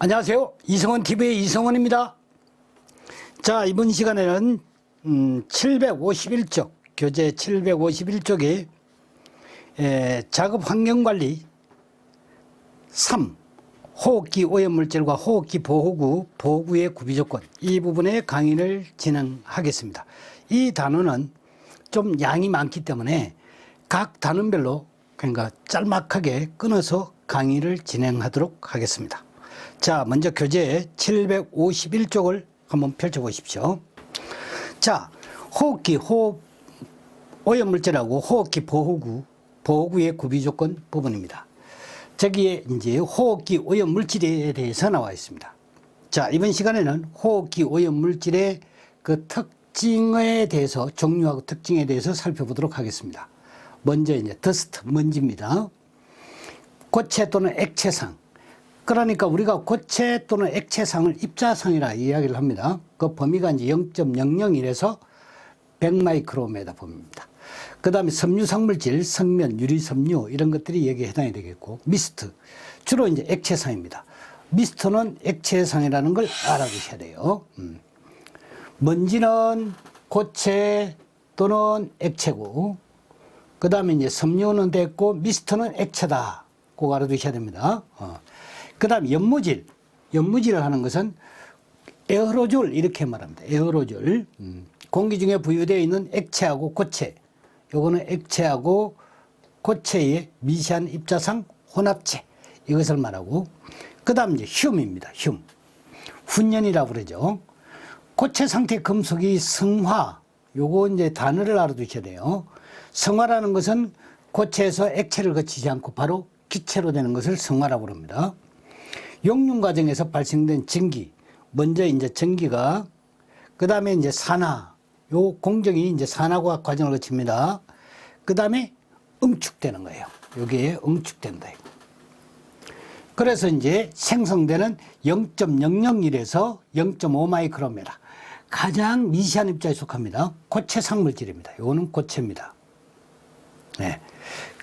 안녕하세요. 이성원TV의 이성원입니다. 자, 이번 시간에는 751쪽, 교재 751쪽에 작업 환경관리 3, 호흡기 오염물질과 호흡기 보호구, 보호구의 구비조건, 이 부분의 강의를 진행하겠습니다. 이 단어는 좀 양이 많기 때문에 각 단원별로 그러니까 짤막하게 끊어서 강의를 진행하도록 하겠습니다. 자, 먼저 교재 751쪽을 한번 펼쳐보십시오. 자, 호흡기, 오염물질하고 호흡기 보호구, 보호구의 구비조건 부분입니다. 저기에 이제 호흡기 오염물질에 대해서 나와 있습니다. 자, 이번 시간에는 호흡기 오염물질의 그 특징에 대해서, 종류하고 특징에 대해서 살펴보도록 하겠습니다. 먼저 이제 더스트, 먼지입니다. 고체 또는 액체상. 그러니까 우리가 고체 또는 액체상을 입자상이라 이야기를 합니다. 그 범위가 이제 0.001에서 100마이크로메다 범위입니다. 그 다음에 섬유상물질, 성면, 유리섬유 이런 것들이 여기에 해당이 되겠고, 미스트, 주로 이제 액체상입니다. 미스트는 액체상이라는 걸 알아두셔야 돼요. 먼지는 고체 또는 액체고, 그 다음에 이제 섬유는 됐고, 미스트는 액체다. 꼭 알아두셔야 됩니다. 그 다음에 연무질. 연무질을 하는 것은 에어로졸 이렇게 말합니다. 에어로졸. 공기 중에 부유되어 있는 액체하고 고체. 요거는 액체하고 고체의 미세한 입자상 혼합체. 이것을 말하고. 그 다음 이제 띨입니다. 띨. 훈연이라고 그러죠. 고체 상태 금속이 성화. 요거 이제 단어를 알아두셔야 돼요. 성화라는 것은 고체에서 액체를 거치지 않고 바로 기체로 되는 것을 성화라고 합니다. 용융 과정에서 발생된 전기, 먼저 이제 전기가, 그 다음에 이제 산화, 요 공정이 이제 산화과학 과정을 거칩니다. 그 다음에 응축되는 거예요. 여기에 응축된다. 그래서 이제 생성되는 0.001에서 0.5 마이크로메다. 가장 미세한 입자에 속합니다. 고체 상물질입니다. 요거는 고체입니다. 네.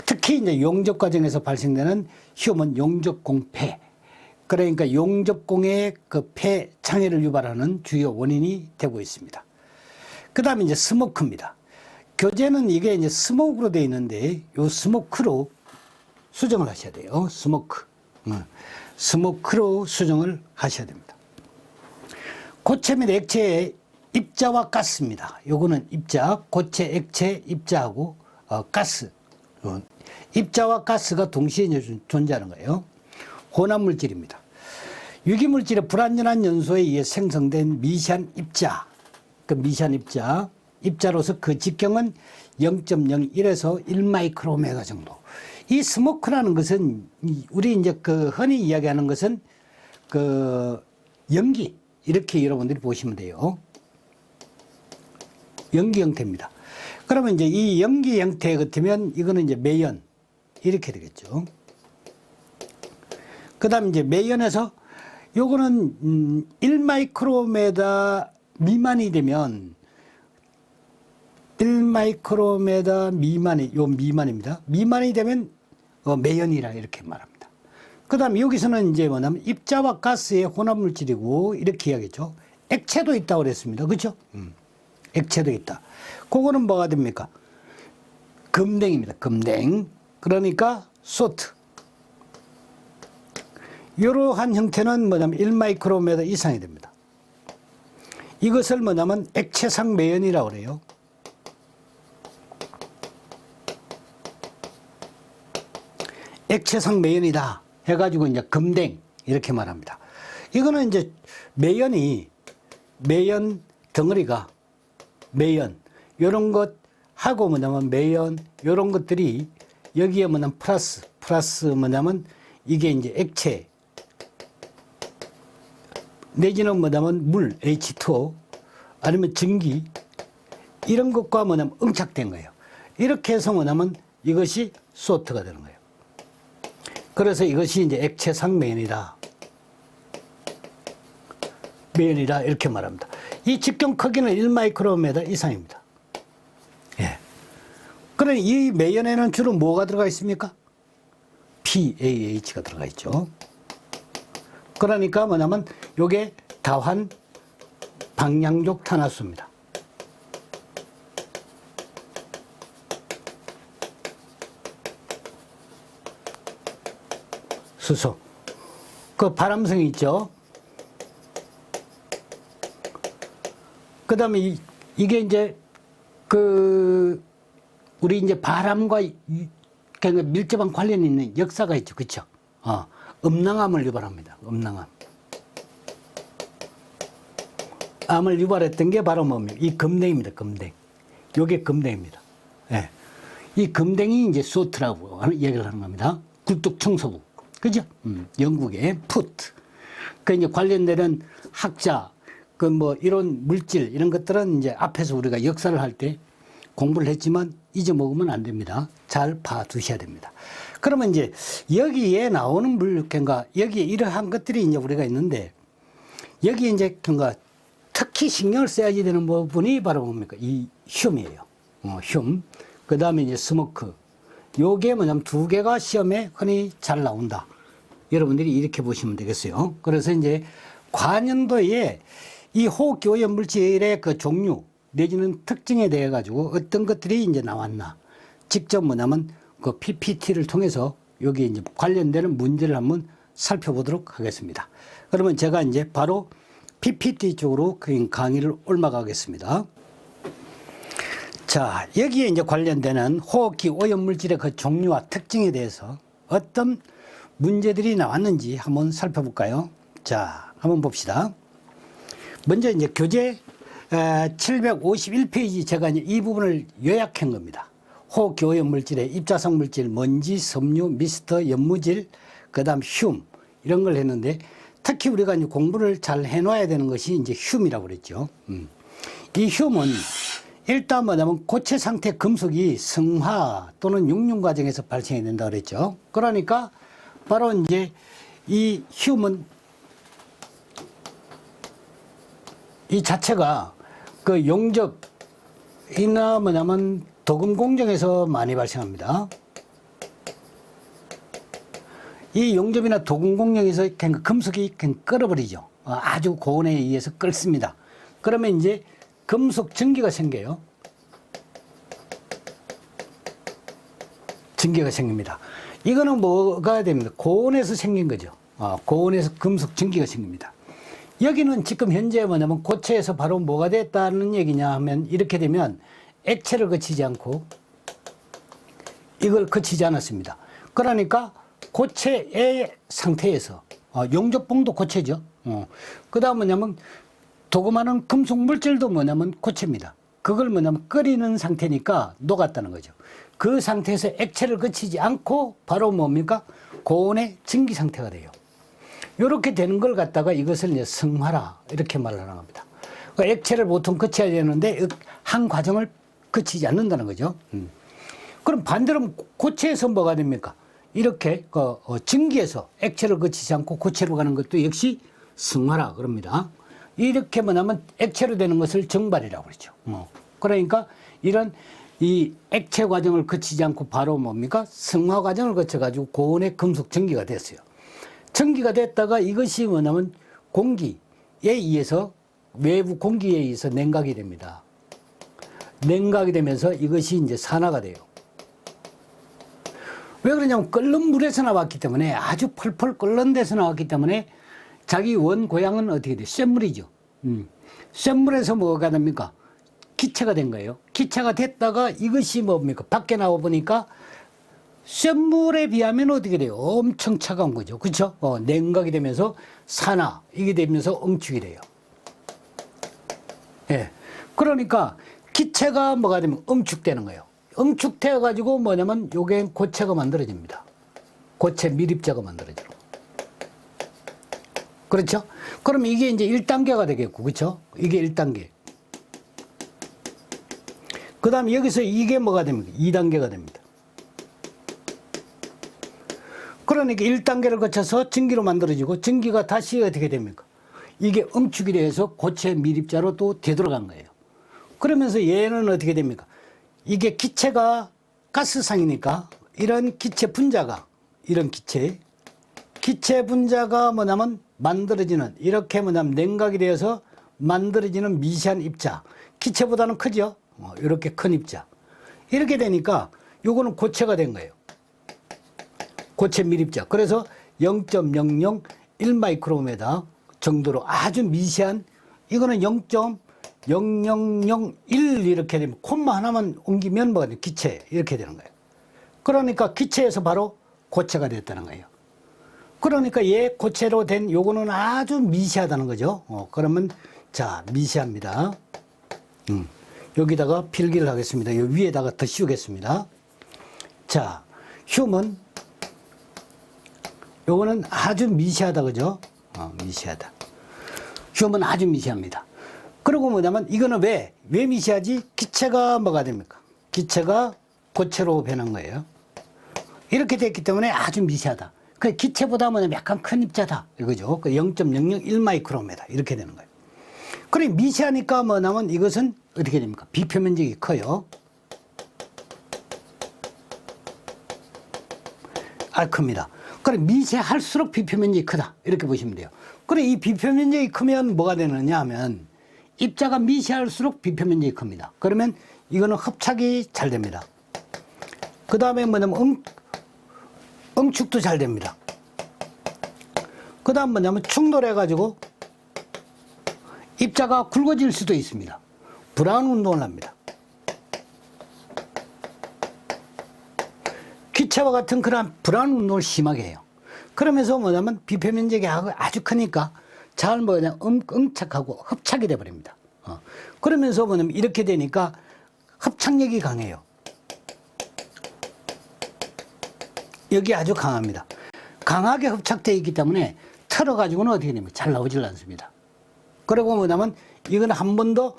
특히 이제 용접 과정에서 발생되는 띨은 용접공폐. 그러니까 용접공의 그 폐 장애를 유발하는 주요 원인이 되고 있습니다. 그 다음에 이제 스모크입니다. 교재는 이게 이제 스모크로 되어 있는데, 요 스모크로 수정을 하셔야 돼요. 스모크. 스모크로 수정을 하셔야 됩니다. 고체 및 액체의 입자와 가스입니다. 요거는 입자, 고체, 액체, 입자하고 가스. 입자와 가스가 동시에 존재하는 거예요. 혼합물질입니다. 유기물질의 불완전한 연소에 의해 생성된 미세한 입자, 그 미세한 입자로서 그 직경은 0.01에서 1마이크로메가 정도. 이 스모크라는 것은 우리 이제 그 흔히 이야기하는 것은 그 연기, 이렇게 여러분들이 보시면 돼요. 연기 형태입니다. 그러면 이제 이 연기 형태 같으면 이거는 이제 매연, 이렇게 되겠죠. 그 다음에 이제 매연에서 요거는 1마이크로메다 미만이 되면 1마이크로메다 미만이, 요 미만입니다. 미만이 되면 매연이라 이렇게 말합니다. 그 다음에 여기서는 이제 뭐냐면 입자와 가스의 혼합물질이고 이렇게 이야기했죠. 액체도 있다고 그랬습니다. 그렇죠? 액체도 있다. 그거는 뭐가 됩니까? 금댕입니다. 금댕. 그러니까 소트. 이러한 형태는 뭐냐면 1마이크로메다 이상이 됩니다. 이것을 뭐냐면 액체상 매연이라고 그래요. 액체상 매연이다 해가지고 이제 금댕 이렇게 말합니다. 이거는 이제 매연 덩어리가 매연 요런 것 하고 뭐냐면 매연 요런 것들이 여기에 뭐냐면 플러스 뭐냐면 이게 이제 액체 내지는 뭐냐면 물 H2O 아니면 전기 이런 것과 뭐냐면 응착된 거예요. 이렇게 해서 뭐냐면 이것이 소트가 되는 거예요. 그래서 이것이 이제 액체상 매연이다. 매연이다 이렇게 말합니다. 이 직경 크기는 1마이크로메다 이상입니다. 예. 그러니 이 매연에는 주로 뭐가 들어가 있습니까? PAH가 들어가 있죠. 그러니까 뭐냐면 요게 다환 방향족 탄화수입니다. 수소. 그 발암성이 있죠. 그 다음에 이게 이제 우리 이제 바람과 밀접한 관련이 있는 역사가 있죠. 그쵸? 음낭암을 유발합니다. 음낭암. 암을 유발했던 게 바로 뭡니까? 이 금댕입니다. 금댕. 요게 금댕입니다. 예. 이 금댕이 이제 소트라고 얘기를 하는 겁니다. 굴뚝 청소부. 그죠? 영국의 푸트. 그 이제 관련되는 학자, 그 뭐 이런 물질, 이런 것들은 이제 앞에서 우리가 역사를 할 때 공부를 했지만 잊어먹으면 안 됩니다. 잘 봐두셔야 됩니다. 그러면 이제 여기에 나오는 물질과 여기에 이러한 것들이 이제 우리가 있는데 여기에 이제 뭔가 특히 신경을 써야지 되는 부분이 바로 뭡니까? 이 흉이에요. 흉. 그 다음에 이제 스모크. 요게 뭐냐면 두 개가 시험에 흔히 잘 나온다. 여러분들이 이렇게 보시면 되겠어요. 그래서 이제 관연도에 이 호흡기 오염 물질의 그 종류 내지는 특징에 대해 가지고 어떤 것들이 이제 나왔나. 직접 뭐냐면 그 PPT를 통해서 여기 이제 관련되는 문제를 한번 살펴보도록 하겠습니다. 그러면 제가 이제 바로 PPT 쪽으로 그 강의를 옮아가겠습니다. 자, 여기에 이제 관련되는 호흡기 오염 물질의 그 종류와 특징에 대해서 어떤 문제들이 나왔는지 한번 살펴볼까요? 자, 한번 봅시다. 먼저 이제 교재 751페이지 제가 이제 이 부분을 요약한 겁니다. 호흡기 오염 물질의 입자성 물질, 먼지, 섬유, 미스터, 연무질, 그 다음 흉, 이런 걸 했는데 특히 우리가 이제 공부를 잘 해놔야 되는 것이 이제 흉이라고 그랬죠. 이 흉은 일단 뭐냐면 고체 상태 금속이 성화 또는 육륜 과정에서 발생이 된다 그랬죠. 그러니까 바로 이제 이 흉은 이 자체가 그 용접이나 뭐냐면 도금 공정에서 많이 발생합니다. 이 용접이나 도금 공정에서 그냥 금속이 그냥 끓어버리죠. 아주 고온에 의해서 끓습니다. 그러면 이제 금속 전기가 생겨요. 전기가 생깁니다. 이거는 뭐가 됩니까? 고온에서 생긴 거죠. 고온에서 금속 전기가 생깁니다. 여기는 지금 현재 뭐냐면 고체에서 바로 뭐가 됐다는 얘기냐 하면 이렇게 되면 액체를 거치지 않고 이걸 거치지 않았습니다. 그러니까 고체의 상태에서 용접봉도 고체죠. 그 다음 뭐냐면 도금하는 금속 물질도 뭐냐면 고체입니다. 그걸 뭐냐면 끓이는 상태니까 녹았다는 거죠. 그 상태에서 액체를 거치지 않고 바로 뭡니까? 고온의 증기 상태가 돼요. 이렇게 되는 걸 갖다가 이것을 이제 성화라 이렇게 말을 하는 겁니다. 액체를 보통 거쳐야 되는데 한 과정을 거치지 않는다는 거죠. 그럼 반대로 고체에서 뭐가 됩니까? 이렇게 증기에서 액체를 거치지 않고 고체로 가는 것도 역시 성화라 그럽니다. 이렇게 뭐냐면 액체로 되는 것을 정발이라고 그러죠. 그러니까 이런 이 액체 과정을 거치지 않고 바로 뭡니까? 성화 과정을 거쳐가지고 고온의 금속 전기가 됐어요. 전기가 됐다가 이것이 뭐냐면 공기에 의해서 외부 공기에 의해서 냉각이 됩니다. 냉각이 되면서 이것이 이제 산화가 돼요. 왜 그러냐면 끓는 물에서 나왔기 때문에 아주 펄펄 끓는 데서 나왔기 때문에 자기 원 고향은 어떻게 돼요? 센 물이죠. 센 물에서 뭐가 됩니까? 기체가 된 거예요. 기체가 됐다가 이것이 뭡니까? 밖에 나와 보니까 센 물에 비하면 어떻게 돼요? 엄청 차가운 거죠. 그렇죠? 냉각이 되면서 산화, 이게 되면서 응축이 돼요. 예. 그러니까 기체가 뭐가 되면 응축되는 거예요. 응축되어 가지고 뭐냐면 요게 고체가 만들어집니다. 고체 밀입자가 만들어져요. 그렇죠? 그럼 이게 이제 1단계가 되겠고, 그렇죠? 이게 1단계. 그 다음에 여기서 이게 뭐가 됩니까? 2단계가 됩니다. 그러니까 1단계를 거쳐서 전기로 만들어지고 전기가 다시 어떻게 됩니까? 이게 응축이 돼서 고체 밀입자로 또 되돌아간 거예요. 그러면서 얘는 어떻게 됩니까? 이게 기체가 가스상이니까 이런 기체 분자가 이런 기체 기체 분자가 뭐냐면 만들어지는, 이렇게 뭐냐면 냉각이 되어서 만들어지는 미세한 입자. 기체보다는 크죠? 이렇게 큰 입자. 이렇게 되니까 요거는 고체가 된 거예요. 고체 밀입자. 그래서 0.001 마이크로메다 정도로 아주 미세한, 이거는 0.0001 이렇게 되면 콤마 하나만 옮기면 뭐가 돼? 기체 이렇게 되는 거예요. 그러니까 기체에서 바로 고체가 됐다는 거예요. 그러니까 얘 고체로 된 요거는 아주 미세하다는 거죠. 그러면 자, 미세합니다. 여기다가 필기를 하겠습니다. 요 위에다가 더 씌우겠습니다. 자, 흉은 요거는 아주 미세하다, 그죠? 미세하다. 흉은 아주 미세합니다. 그리고 뭐냐면 이거는 왜 미세하지? 기체가 뭐가 됩니까? 기체가 고체로 변한 거예요. 이렇게 됐기 때문에 아주 미세하다. 그 기체보다 뭐냐면 약간 큰 입자다, 이거죠. 0.001 마이크로메다 이렇게 되는 거예요. 그래, 미세하니까 뭐냐면 이것은 어떻게 됩니까? 비표면적이 커요. 큽니다. 그래, 미세할수록 비표면적이 크다, 이렇게 보시면 돼요. 그래, 이 비표면적이 크면 뭐가 되느냐 하면 입자가 미세할수록 비표면적이 큽니다. 그러면 이거는 흡착이 잘 됩니다. 그 다음에 뭐냐면 응축도 잘 됩니다. 그 다음 뭐냐면 충돌해가지고 입자가 굵어질 수도 있습니다. 브라운 운동을 합니다. 기체와 같은 그런 브라운 운동을 심하게 해요. 그러면서 뭐냐면 비표면적이 아주 크니까 잘 뭐냐 응착하고 흡착이 돼버립니다. 그러면서 뭐냐면 이렇게 되니까 흡착력이 강해요. 여기 아주 강합니다. 강하게 흡착되어 있기 때문에 털어가지고는 어떻게 됩니까? 잘 나오질 않습니다. 그리고 뭐냐면 이건 한 번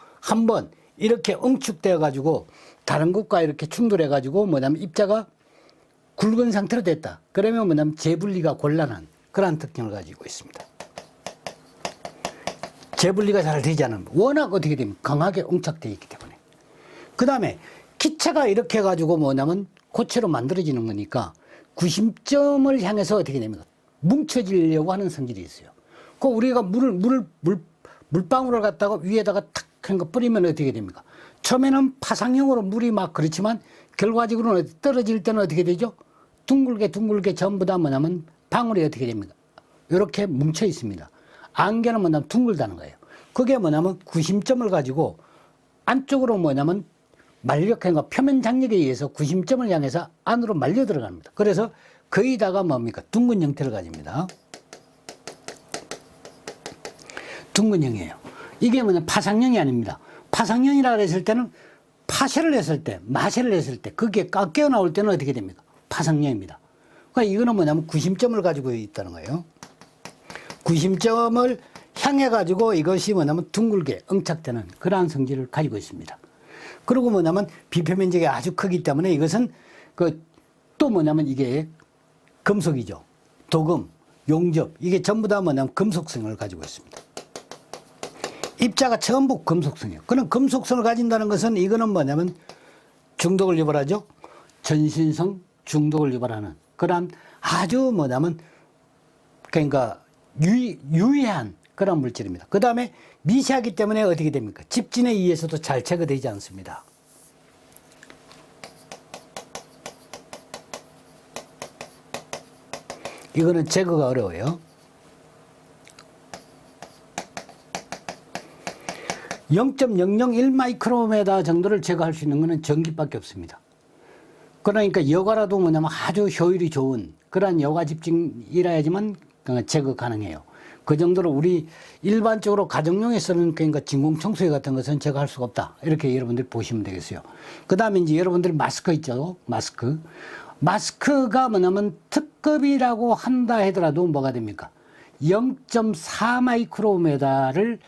이렇게 응축되어 가지고 다른 것과 이렇게 충돌해 가지고 뭐냐면 입자가 굵은 상태로 됐다. 그러면 뭐냐면 재분리가 곤란한 그러한 특징을 가지고 있습니다. 재분리가 잘 되지 않으면 워낙 어떻게 되면 강하게 응착되어 있기 때문에. 그 다음에 기체가 이렇게 해가지고 뭐냐면 고체로 만들어지는 거니까 구심점을 향해서 어떻게 됩니까? 뭉쳐지려고 하는 성질이 있어요. 그 우리가 물방울을 갖다가 위에다가 탁 하는 거 뿌리면 어떻게 됩니까? 처음에는 파상형으로 물이 막 그렇지만 결과적으로는 떨어질 때는 어떻게 되죠? 둥글게 전부 다 뭐냐면 방울이 어떻게 됩니까? 이렇게 뭉쳐 있습니다. 안개는 뭐냐면 둥글다는 거예요. 그게 뭐냐면 구심점을 가지고 안쪽으로 뭐냐면 말력행과 표면 장력에 의해서 구심점을 향해서 안으로 말려 들어갑니다. 그래서 거의다가 뭡니까? 둥근 형태를 가집니다. 둥근형이에요. 이게 뭐냐? 파상형이 아닙니다. 파상형이라고 했을 때는 파쇄를 했을 때, 마쇄를 했을 때, 그게 깎여 나올 때는 어떻게 됩니까? 파상형입니다. 그러니까 이거는 뭐냐면 구심점을 가지고 있다는 거예요. 구심점을 향해 가지고 이것이 뭐냐면 둥글게 응착되는 그러한 성질을 가지고 있습니다. 그리고 뭐냐면 비표면적이 아주 크기 때문에 이것은 또 뭐냐면 이게 금속이죠. 도금, 용접, 이게 전부 다 뭐냐면 금속성을 가지고 있습니다. 입자가 전부 금속성이에요. 그런 금속성을 가진다는 것은 이거는 뭐냐면 중독을 유발하죠. 전신성 중독을 유발하는 그런 아주 뭐냐면 그러니까 유해한 그런 물질입니다. 그 다음에 미세하기 때문에 어떻게 됩니까? 집진에 의해서도 잘 제거되지 않습니다. 이거는 제거가 어려워요. 0.001 마이크로메다 정도를 제거할 수 있는 것은 전기밖에 없습니다. 그러니까 여과라도 뭐냐면 아주 효율이 좋은 그러한 여과 집중이라야지만 제거 가능해요. 그 정도로 우리 일반적으로 가정용에 쓰는 그러니까 진공청소기 같은 것은 제거할 수가 없다. 이렇게 여러분들 보시면 되겠어요. 그 다음에 이제 여러분들 마스크 있죠. 마스크. 마스크가 뭐냐면 특급이라고 한다 하더라도 뭐가 됩니까? 0.4 마이크로메다를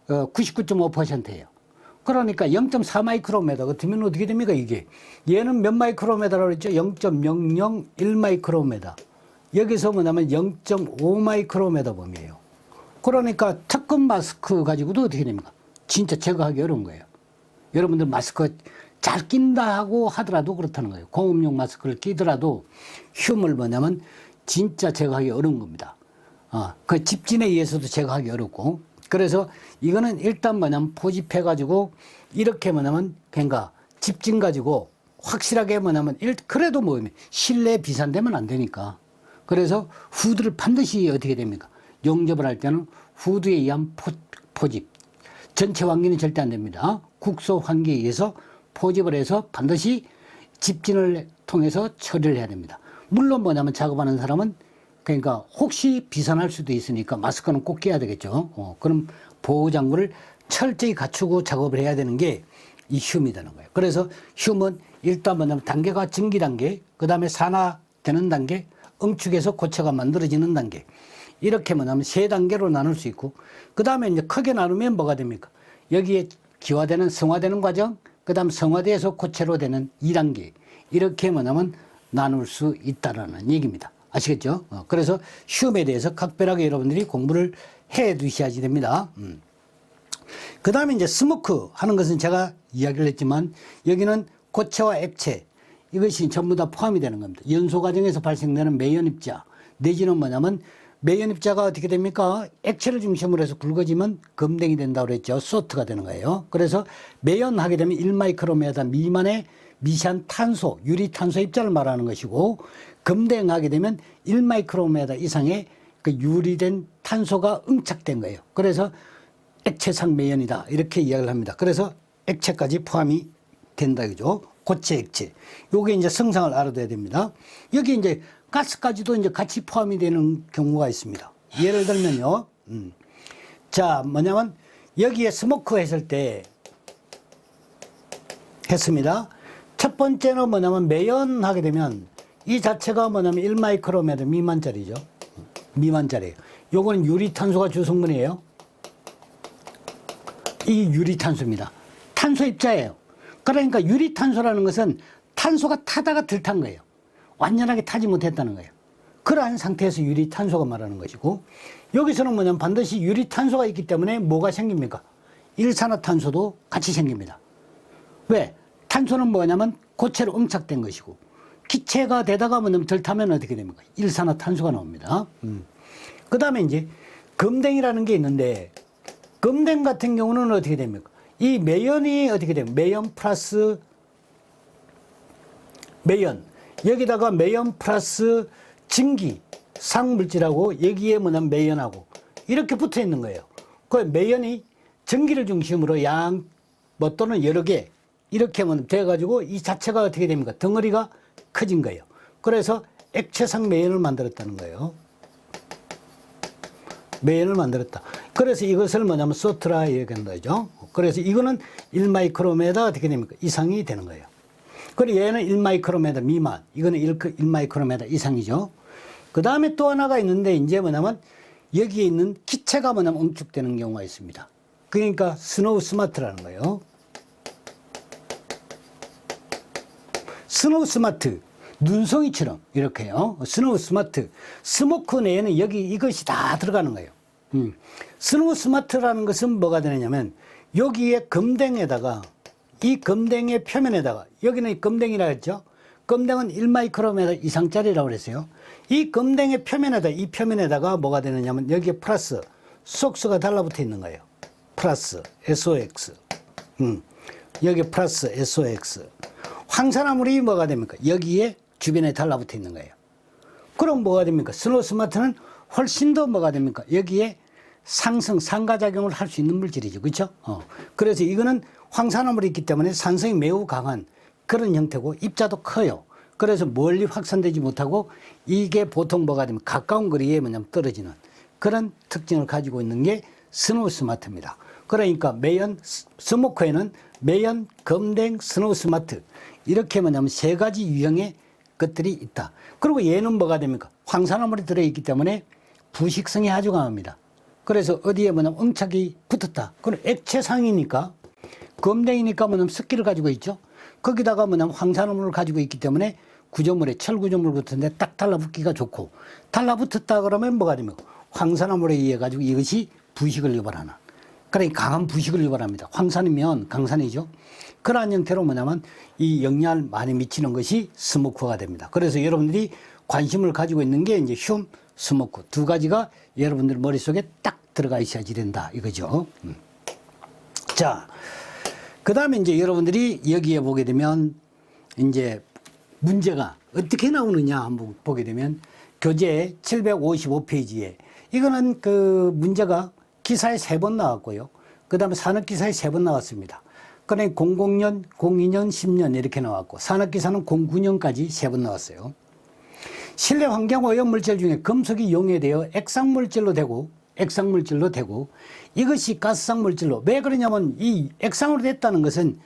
99.5%예요. 그러니까 0.4 마이크로메다 같으면 어떻게 됩니까 이게? 얘는 몇 마이크로메다라고 그랬죠? 0.001 마이크로메다. 여기서 뭐냐면 0.5 마이크로메다 범위예요. 그러니까 특급 마스크 가지고도 어떻게 됩니까? 진짜 제거하기 어려운 거예요. 여러분들 마스크 잘 낀다 하고 하더라도 그렇다는 거예요. 공업용 마스크를 끼더라도 흉을 뭐냐면 진짜 제거하기 어려운 겁니다. 그 집진에 의해서도 제거하기 어렵고. 그래서 이거는 일단 뭐냐면 포집해가지고 이렇게 뭐냐면 그러니까 집진 가지고 확실하게 뭐냐면 그래도 뭐 실내 비산되면 안 되니까. 그래서 후드를 반드시 어떻게 됩니까? 용접을 할 때는 후드에 의한 포집. 전체 환기는 절대 안 됩니다. 국소 환기에 의해서 포집을 해서 반드시 집진을 통해서 처리를 해야 됩니다. 물론 뭐냐면 작업하는 사람은 그러니까 혹시 비산할 수도 있으니까 마스크는 꼭 껴야 되겠죠. 그럼 보호장구를 철저히 갖추고 작업을 해야 되는 게 이 흉이 되는 거예요. 그래서 흉은 일단 뭐냐면 단계가 증기 단계, 그 다음에 산화되는 단계, 응축에서 고체가 만들어지는 단계. 이렇게 뭐냐면 세 단계로 나눌 수 있고, 그 다음에 이제 크게 나누면 뭐가 됩니까? 여기에 기화되는, 성화되는 과정, 그 다음 성화돼서 고체로 되는 2단계. 이렇게 뭐냐면 나눌 수 있다라는 얘기입니다. 아시겠죠? 그래서 흉에 대해서 각별하게 여러분들이 공부를 해 두셔야지 됩니다. 그 다음에 이제 스모크 하는 것은 제가 이야기를 했지만 여기는 고체와 액체 이것이 전부 다 포함이 되는 겁니다. 연소 과정에서 발생되는 매연입자 내지는 뭐냐면 매연입자가 어떻게 됩니까? 액체를 중심으로 해서 굵어지면 검댕이 된다고 그랬죠. 소트가 되는 거예요. 그래서 매연하게 되면 1마이크로메타 미만의 미세한 탄소, 유리탄소 입자를 말하는 것이고 검댕하게 되면 1마이크로메타 이상의 그 유리된 탄소가 응착된 거예요. 그래서 액체상 매연이다 이렇게 이야기를 합니다. 그래서 액체까지 포함이 된다 그죠? 고체 액체. 요게 이제 성상을 알아둬야 됩니다. 여기 이제 가스까지도 이제 같이 포함이 되는 경우가 있습니다. 예를 들면요. 자, 뭐냐면 여기에 스모크 했을 때 했습니다. 첫 번째는 뭐냐면 매연하게 되면 이 자체가 뭐냐면 1마이크로메타 미만짜리죠. 미만짜리예요. 요거는 유리탄소가 주성분이에요. 이 유리탄소입니다. 탄소 입자예요. 그러니까 유리탄소라는 것은 탄소가 타다가 덜 탄 거예요. 완전하게 타지 못했다는 거예요. 그러한 상태에서 유리탄소가 말하는 것이고 여기서는 뭐냐면 반드시 유리탄소가 있기 때문에 뭐가 생깁니까? 일산화탄소도 같이 생깁니다. 왜? 탄소는 뭐냐면 고체로 응착된 것이고 기체가 되다가 뭐냐면 덜 타면 어떻게 됩니까? 일산화탄소가 나옵니다. 그 다음에 이제 검댕이라는 게 있는데 검댕 같은 경우는 어떻게 됩니까? 이 매연이 어떻게 됩니까? 매연 플러스 매연. 여기다가 매연 플러스 증기, 상물질하고 여기에 뭐냐면 매연하고 이렇게 붙어 있는 거예요. 그 매연이 전기를 중심으로 뭐 또는 여러 개 이렇게 돼가지고 이 자체가 어떻게 됩니까? 덩어리가 커진 거예요. 그래서 액체상 매연을 만들었다는 거예요. 매연을 만들었다. 그래서 이것을 뭐냐면 소트라 얘기하는 거죠. 그래서 이거는 1마이크로메타 어떻게 됩니까? 이상이 되는 거예요. 그리고 얘는 1마이크로메타 미만. 이거는 1마이크로메타 이상이죠. 그 다음에 또 하나가 있는데 이제 뭐냐면 여기에 있는 기체가 뭐냐면 응축되는 경우가 있습니다. 그러니까 스노우 스마트라는 거예요. 스노우 스마트. 눈송이처럼 이렇게요. 스노우 스마트. 스모크 내에는 여기 이것이 다 들어가는 거예요. 스노우 스마트라는 것은 뭐가 되느냐면 여기에 검댕에다가 이 검댕의 표면에다가 여기는 검댕이라고 했죠. 검댕은 1마이크로메타 이상짜리라고 그랬어요. 이 검댕의 표면에다 이 표면에다가 뭐가 되느냐면 여기에 플러스 속수가 달라붙어 있는 거예요. 플러스 SOX. 여기 플러스 SOX. 황산화물이 뭐가 됩니까? 여기에 주변에 달라붙어 있는 거예요. 그럼 뭐가 됩니까? 스노우 스마트는 훨씬 더 뭐가 됩니까? 여기에 상가작용을 할 수 있는 물질이죠. 그렇죠? 그래서 이거는 황산화물이 있기 때문에 산성이 매우 강한 그런 형태고 입자도 커요. 그래서 멀리 확산되지 못하고 이게 보통 뭐가 되면 가까운 거리에 뭐냐면 떨어지는 그런 특징을 가지고 있는 게 스노우 스마트입니다. 그러니까 매연 스모커에는 매연, 검댕, 스노우 스마트 이렇게 뭐냐면 세 가지 유형의 것들이 있다. 그리고 얘는 뭐가 됩니까? 황산화물이 들어있기 때문에 부식성이 아주 강합니다. 그래서 어디에 뭐냐면 응착이 붙었다. 그럼 액체상이니까 검댕이니까 뭐냐면 습기를 가지고 있죠. 거기다가 뭐냐면 황산화물을 가지고 있기 때문에 구조물에 철구조물 붙었는데 딱 달라붙기가 좋고 달라붙었다 그러면 뭐가 됩니까? 황산화물에 의해 가지고 이것이 부식을 유발하는 그러니까 강한 부식을 유발합니다. 황산이면 강산이죠. 그러한 형태로 뭐냐면 이 영향을 많이 미치는 것이 스모크가 됩니다. 그래서 여러분들이 관심을 가지고 있는 게 이제 흉, 스모크 두 가지가 여러분들 머릿속에 딱 들어가 있어야지 된다 이거죠. 자, 그 다음에 이제 여러분들이 여기에 보게 되면 이제 문제가 어떻게 나오느냐 한번 보게 되면 교재 755페이지에 이거는 그 문제가 기사에 3번 나왔고요. 그 다음에 산업기사에 3번 나왔습니다. 그러니까 00년, 02년, 10년 이렇게 나왔고 산업기사는 09년까지 3번 나왔어요. 실내 환경 오염 물질 중에 금속이 용해되어 액상물질로 되고 이것이 가스상 물질로 왜 그러냐면 이 액상으로 됐다는 것은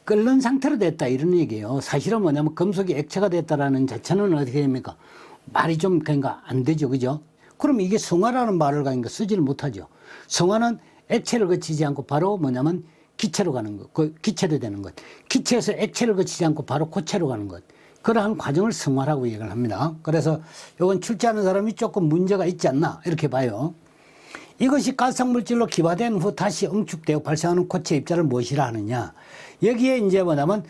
끓는 상태로 됐다 이런 얘기예요. 사실은 뭐냐면 금속이 액체가 됐다라는 자체는 어떻게 됩니까? 말이 좀 그러니까 안 되죠. 그죠? 그럼 이게 성화라는 말을 가니까 쓰지를 못하죠. 성화는 액체를 거치지 않고 바로 뭐냐면 기체로 가는 것, 그 기체로 되는 것. 기체에서 액체를 거치지 않고 바로 고체로 가는 것. 그러한 과정을 성화라고 얘기를 합니다. 그래서 이건 출제하는 사람이 조금 문제가 있지 않나 이렇게 봐요. 이것이 가스상 물질로 기화된 후 다시 응축되어 발생하는 고체 입자를 무엇이라 하느냐. 여기에 이제 뭐냐면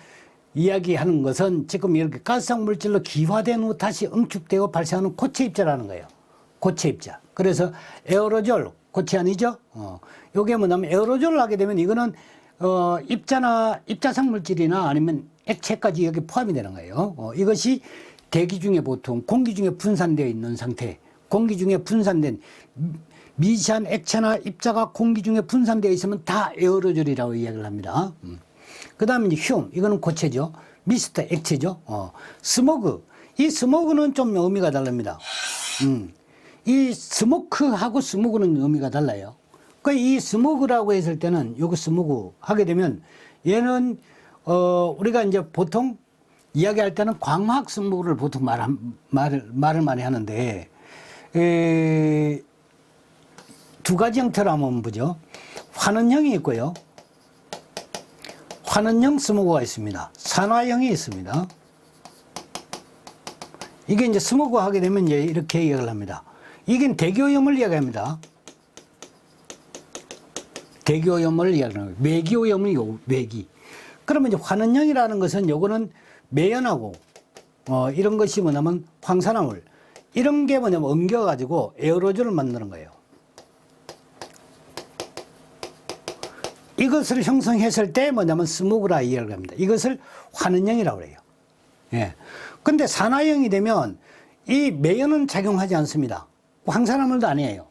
이야기하는 것은 지금 이렇게 가스상 물질로 기화된 후 다시 응축되어 발생하는 고체 입자라는 거예요. 고체 입자. 그래서 에어로졸, 고체 아니죠? 요게 뭐냐면 에어로졸을 하게 되면 이거는 입자나 입자상 물질이나 아니면 액체까지 여기 포함이 되는 거예요. 이것이 대기 중에 보통 공기 중에 분산되어 있는 상태, 공기 중에 분산된 미세한 액체나 입자가 공기 중에 분산되어 있으면 다 에어로졸이라고 이야기를 합니다. 그 다음에 흉, 이거는 고체죠. 미스트, 액체죠. 스모그, 이 스모그는 좀 의미가 다릅니다. 이 스모크하고 스모그는 의미가 달라요. 그 이 스모그라고 했을 때는 요거 스모그 하게 되면 얘는 우리가 이제 보통 이야기할 때는 광학 스모그를 보통 말을 많이 하는데 두 가지 형태로 한번 보죠. 환원형이 있고요. 환원형 스모그가 있습니다. 산화형이 있습니다. 이게 이제 스모그 하게 되면 이제 이렇게 이야기를 합니다. 이게 대기오염을 이야기합니다. 대기오염을 이야기하는 거예요. 매기오염은 매기. 그러면 이제 환원형이라는 것은 요거는 매연하고 이런 것이 뭐냐면 황산화물 이런 게 뭐냐면 엉겨가지고 에어로졸을 만드는 거예요. 이것을 형성했을 때 뭐냐면 스모그라 이야기를 합니다. 이것을 환원형이라고 해요. 예. 근데 산화형이 되면 이 매연은 작용하지 않습니다. 황산화물도 아니에요.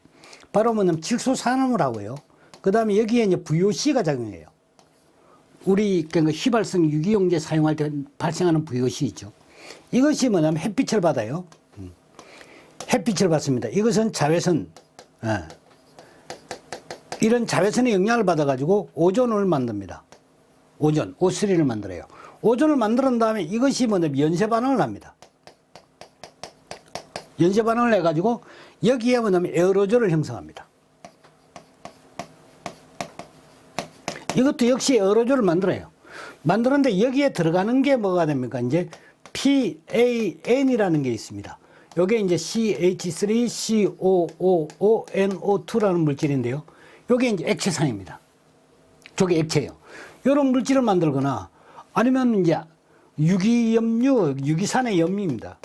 바로 뭐냐면 질소산화물하고요. 그 다음에 여기에 이제 VOC가 작용해요. 우리 그러니까 휘발성 유기용제 사용할 때 발생하는 VOC 있죠. 이것이 뭐냐면 햇빛을 받아요. 햇빛을 받습니다. 이것은 자외선, 이런 자외선의 영향을 받아가지고 오존을 만듭니다. 오존, O3를 만들어요. 오존을 만든 다음에 이것이 뭐냐면 연쇄 반응을 합니다. 연쇄 반응을 해가지고 여기에 뭐냐면 에어로졸을 형성합니다. 이것도 역시 에어로졸을 만들어요. 만드는데 여기에 들어가는 게 뭐가 됩니까? 이제 PAN이라는 게 있습니다. 요게 이제 CH3COONO2라는 물질인데요. 요게 이제 액체상입니다. 저게 액체예요. 이런 물질을 만들거나 아니면 이제 유기염류, 유기산의 염류입니다.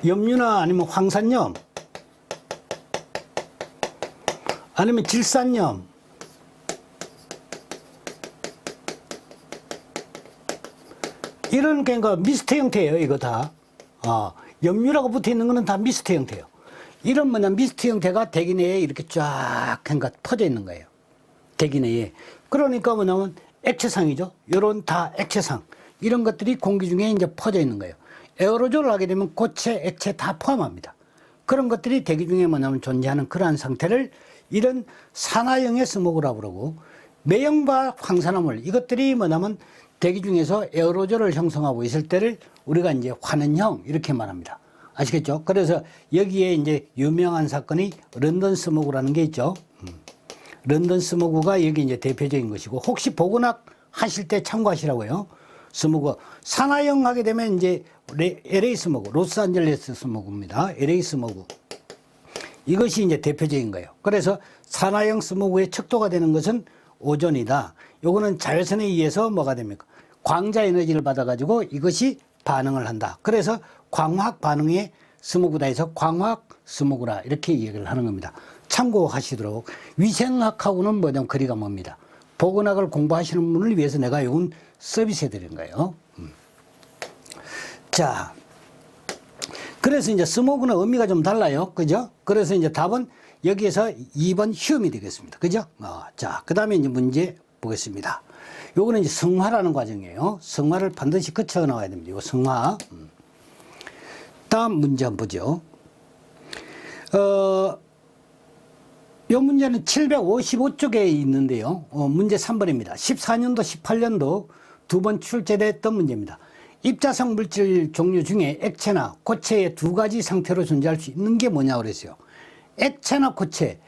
염류나 아니면 황산염, 아니면 질산염, 이런 그러니까 미스트 형태예요. 이거 다. 염류라고 붙어 있는 거는 다 미스트 형태예요. 이런 뭐냐 미스트 형태가 대기 내에 이렇게 쫙 그러니까 퍼져 있는 거예요. 대기 내에. 그러니까 뭐냐면 액체상이죠. 요런 다 액체상. 이런 것들이 공기 중에 이제 퍼져 있는 거예요. 에어로졸을 하게 되면 고체, 액체 다 포함합니다. 그런 것들이 대기 중에 뭐냐면 존재하는 그러한 상태를 이런 산화형의 스모그라고 그러고, 매형과 황산화물 이것들이 뭐냐면 대기 중에서 에어로졸을 형성하고 있을 때를 우리가 이제 환원형 이렇게 말합니다. 아시겠죠? 그래서 여기에 이제 유명한 사건이 런던 스모그라는 게 있죠. 런던 스모그가 여기 이제 대표적인 것이고, 혹시 보건학 하실 때 참고하시라고요. 스모그. 산화형 하게 되면 이제 LA 스모그, 로스앤젤레스 스모그입니다. LA 스모그. 이것이 이제 대표적인 거예요. 그래서 산화형 스모그의 척도가 되는 것은 오존이다. 요거는 자외선에 의해서 뭐가 됩니까? 광자 에너지를 받아가지고 이것이 반응을 한다. 그래서 광화학 반응에 스모그다 해서 광화학 스모그라 이렇게 얘기를 하는 겁니다. 참고하시도록. 위생학하고는 뭐냐면 거리가 멉니다. 보건학을 공부하시는 분을 위해서 내가 이건 서비스 해드리는 거예요. 자, 그래서 이제 스모그는 의미가 좀 달라요. 그죠? 그래서 이제 답은 여기에서 2번 휴음이 되겠습니다. 그죠? 자, 그 다음에 이제 문제 보겠습니다. 요거는 이제 성화라는 과정이에요. 성화를 반드시 거쳐 나와야 됩니다. 이거 성화. 다음 문제 한번 보죠. 요 문제는 755쪽에 있는데요. 문제 3번입니다. 14년도, 18년도 두 번 출제됐던 문제입니다. 입자성 물질 종류 중에 액체나 고체의 두 가지 상태로 존재할 수 있는 게 뭐냐고 그랬어요. 액체나 고체,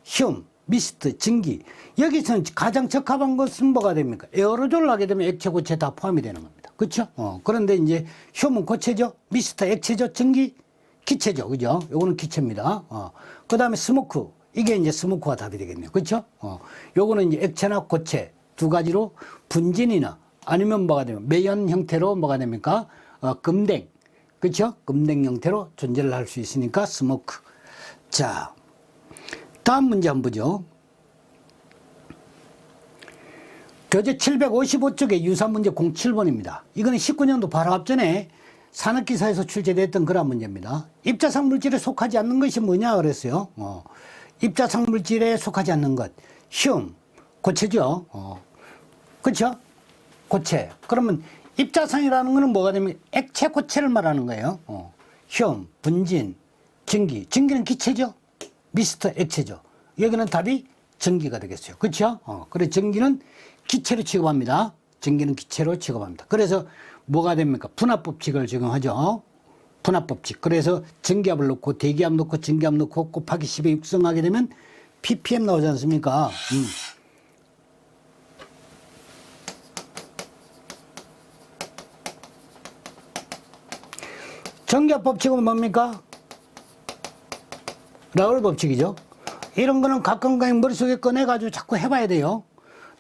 휴음, 미스트, 증기. 여기서는 가장 적합한 것은 뭐가 됩니까? 에어로졸을 하게 되면 액체, 고체 다 포함이 되는 겁니다. 그렇죠? 그런데 이제 휴음은 고체죠, 미스트 액체죠, 증기 기체죠. 그죠? 요거는 기체입니다. 그 다음에 스모크. 이게 이제 스모크가 답이 되겠네요. 그렇죠? 요거는 이제 액체나 고체 두 가지로 분진이나 아니면 뭐가 되면 매연 형태로 뭐가 됩니까? 금댕. 그렇죠? 금댕 형태로 존재를 할 수 있으니까 스모크. 자, 다음 문제 한번 보죠. 교재 755쪽에 유사문제 07번입니다. 이거는 19년도 바로 앞전에 산업기사에서 출제됐던 그런 문제입니다. 입자상 물질에 속하지 않는 것이 뭐냐 그랬어요. 입자상 물질에 속하지 않는 것. 휴음, 고체죠. 그렇죠? 고체. 그러면 입자상이라는 것은 뭐가 되면 액체, 고체를 말하는 거예요. 휴음, 분진, 증기. 증기는 기체죠. 미스트, 액체죠. 여기는 답이 전기가 되겠어요. 그렇죠? 그래서 전기는 기체로 취급합니다. 전기는 기체로 취급합니다. 그래서 뭐가 됩니까? 분압법칙을 적용하죠. 분압법칙. 그래서 전기압을 넣고 대기압 넣고 전기압 넣고 곱하기 10에 육성하게 되면 ppm 나오지 않습니까? 전기압 법칙은 뭡니까? 라울 법칙이죠. 이런 거는 가끔 머릿속에 꺼내가지고 자꾸 해봐야 돼요.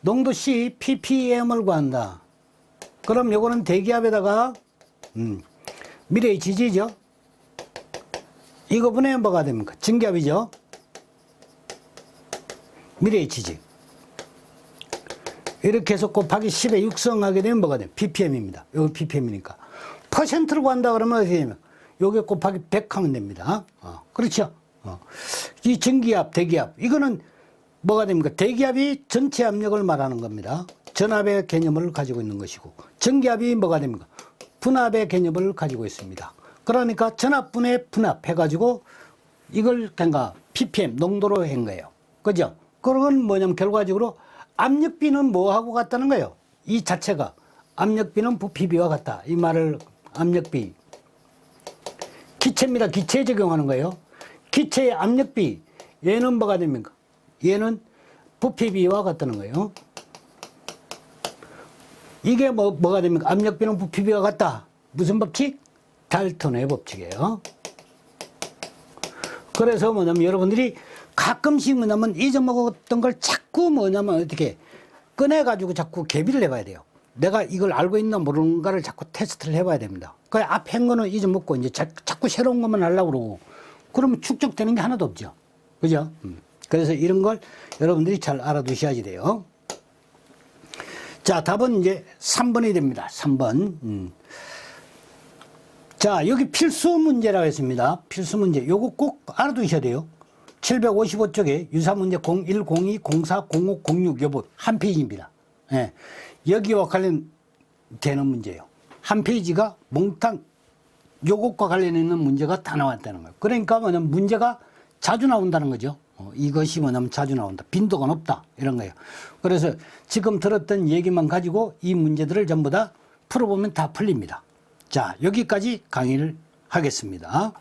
농도 C, ppm을 구한다. 그럼 요거는 대기압에다가 미래의 지지죠. 이거 분해 뭐가 됩니까? 증기압이죠. 미래의 지지. 이렇게 해서 곱하기 10에 육성하게 되면 뭐가 돼요? ppm입니다. 요거 ppm이니까. 퍼센트로 구한다 그러면 어떻게 되냐면 요게 곱하기 100 하면 됩니다. 그렇죠? 이 전기압, 대기압. 이거는 뭐가 됩니까? 대기압이 전체 압력을 말하는 겁니다. 전압의 개념을 가지고 있는 것이고, 전기압이 뭐가 됩니까? 분압의 개념을 가지고 있습니다. 그러니까 전압분의 분압 해가지고 이걸 그러니까 ppm 농도로 한 거예요. 그죠? 그건 뭐냐면 결과적으로 압력비는 뭐하고 같다는 거예요. 이 자체가 압력비는 부피비와 같다. 이 말을 압력비. 기체입니다. 기체에 적용하는 거예요. 기체의 압력비. 얘는 뭐가 됩니까? 얘는 부피비와 같다는 거예요. 이게 뭐가 됩니까? 압력비는 부피비와 같다. 무슨 법칙? 달턴의 법칙이에요. 그래서 뭐냐면 여러분들이 가끔씩 뭐냐면 잊어먹었던 걸 자꾸 뭐냐면 어떻게 꺼내가지고 자꾸 개비를 해봐야 돼요. 내가 이걸 알고 있나 모르는가를 자꾸 테스트를 해봐야 됩니다. 그 앞에 한 거는 잊어먹고 이제 자꾸 새로운 것만 하려고 그러고 그러면 축적되는 게 하나도 없죠. 그죠? 그래서 이런 걸 여러분들이 잘 알아두셔야지 돼요. 자, 답은 이제 3번이 됩니다. 3번. 자, 여기 필수 문제라고 했습니다. 필수 문제. 요거 꼭 알아두셔야 돼요. 755쪽에 유사문제 01, 02, 04, 05, 06 요거 한 페이지입니다. 예. 여기와 관련되는 문제예요. 한 페이지가 몽땅 요것과 관련 있는 문제가 다 나왔다는 거예요. 그러니까 뭐냐면 문제가 자주 나온다는 거죠. 이것이 뭐냐면 자주 나온다. 빈도가 높다. 이런 거예요. 그래서 지금 들었던 얘기만 가지고 이 문제들을 전부 다 풀어보면 다 풀립니다. 자, 여기까지 강의를 하겠습니다.